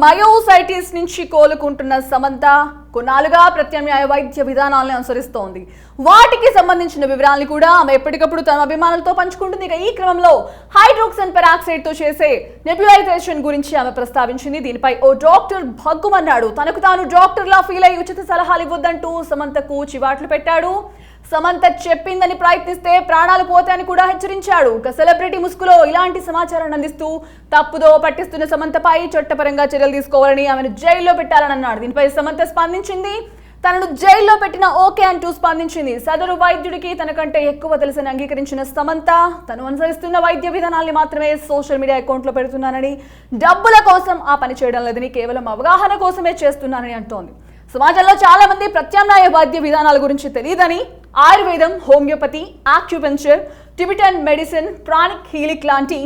Myositis నుంచి కోలుకుంటున్న సమంత కొన్నాళ్ళుగా ప్రత్యామ్నాయ వైద్య విధానాలను అనుసరిస్తోంది. వాటికి సంబంధించిన వివరాలను కూడా ఆమె ఎప్పటికప్పుడు తన అభిమానులతో పంచుకుంటుంది. ఇక ఈ క్రమంలో హైడ్రోక్సన్ పెరాక్సైడ్ తో చేసే నెబ్యులైజేషన్ గురించి ఆమె ప్రస్తావించింది. దీనిపై ఓ డాక్టర్ భగ్గుమన్నాడు. తనకు తాను డాక్టర్ లా ఫీల్ అయ్యి ఉచిత సలహాలు ఇవ్వొద్దంటూ సమంతకు చివాట్లు పెట్టాడు. సమంత చెప్పిందని ప్రయత్నిస్తే ప్రాణాలు పోతాయని కూడా హెచ్చరించాడు. ఒక సెలబ్రిటీ ముసుగులో ఇలాంటి సమాచారాన్ని అందిస్తూ తప్పుదో పట్టిస్తున్న సమంతపై చట్టపరంగా చర్యలు తీసుకోవాలని ఆమెను జైల్లో పెట్టాలని అన్నాడు. దీనిపై సమంత స్పందించింది. తనను జైల్లో పెట్టిన ఓకే అంటూ స్పందించింది. సదరు వైద్యుడికి తనకంటే ఎక్కువ తెలుసని అంగీకరించిన సమంత తను అనుసరిస్తున్న వైద్య విధానాల్ని మాత్రమే సోషల్ మీడియా అకౌంట్లో పెడుతున్నానని, డబ్బుల కోసం ఆ పని చేయడం లేదని, కేవలం అవగాహన కోసమే చేస్తున్నానని అంటోంది. సమాజంలో చాలా మంది ప్రత్యామ్నాయ వైద్య విధానాల గురించి తెలియదని, ఆయుర్వేదం, homeopathy, acupuncture, Tibetan medicine, pranic healing లాంటి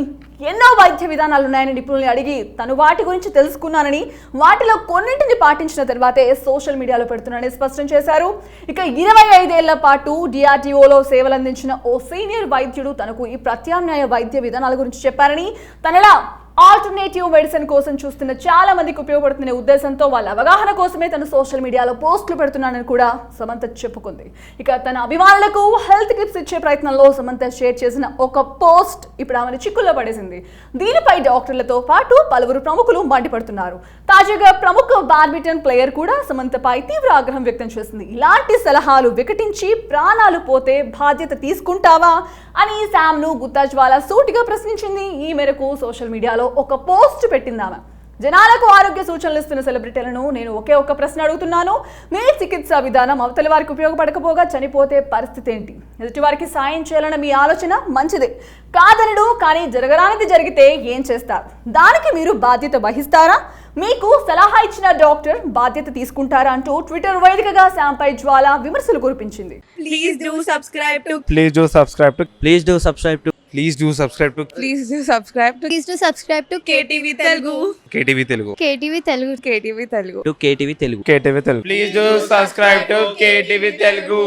ఎన్నో వైద్య విధానాలు ఉన్నాయని నిపుణుల్ని అడిగి తను వాటి గురించి తెలుసుకున్నానని, వాటిలో కొన్నింటిని పాటించిన తర్వాతే సోషల్ మీడియాలో పెడుతున్నానని స్పష్టం చేశారు. ఇక 25 ఏళ్ల పాటు డిఆర్డీఓలో సేవలందించిన ఓ సీనియర్ వైద్యుడు తనకు ఈ ప్రత్యామ్నాయ వైద్య విధానాల గురించి చెప్పారని, తనలా ఆల్టర్నేటివ్ మెడిసిన్ కోసం చూస్తున్న చాలా మందికి ఉపయోగపడుతున్న ఉద్దేశంతో వాళ్ళ అవగాహన కోసమే తను సోషల్ మీడియాలో పోస్టులు పెడుతున్నానని కూడా సమంత చెప్పుకుంది. ఇక తన అభిమానులకు హెల్త్ టిప్స్ ఇచ్చే ప్రయత్నంలో సమంత షేర్ చేసిన ఒక పోస్ట్ ఇప్పుడు ఆమెను చిక్కుల్లో పడేసింది. దీనిపై డాక్టర్లతో పాటు పలువురు ప్రముఖులు మండిపడుతున్నారు. తాజాగా ప్రముఖ బ్యాడ్మింటన్ ప్లేయర్ కూడా సమంతపై తీవ్ర ఆగ్రహం వ్యక్తం చేసింది. ఇలాంటి సలహాలు వికటించి ప్రాణాలు పోతే బాధ్యత తీసుకుంటావా అని శామ్ను గుత్తాజ్వాలా సూటిగా ప్రశ్నించింది. ఈ మేరకు సోషల్ మీడియాలో ఒక పోస్ట్ పెట్టిందామె. జనాలకు ఆరోగ్య సూచనలు ఇస్తున్న సెలబ్రిటీలను నేను ఒకే ఒక్క ప్రశ్న అడుగుతున్నాను. మీ చికిత్సా విధానం అవతలి వారికి ఉపయోగపడకపోగా చనిపోతే పరిస్థితి ఏంటి? ఎదుటి వారికి సాయం చేయాలన్న మీ ఆలోచన మంచిదే కాదనడు, కానీ జరగరానిది జరిగితే ఏం చేస్తారు? దానికి మీరు బాధ్యత వహిస్తారా? మీకు సలహా ఇచ్చిన డాక్టర్ బాధ్యత తీసుకుంటారా అంటూ ట్విట్టర్ వేదికగా శాంపై జ్వాల విమర్శలు కురిపించింది. Please do subscribe to Please do subscribe to Please do subscribe to Please do subscribe to Please do subscribe to Please do subscribe to KTV Telugu. KTV Telugu. KTV Telugu. KTV Telugu. KTV Telugu. KTV Telugu. Please do subscribe to KTV Telugu.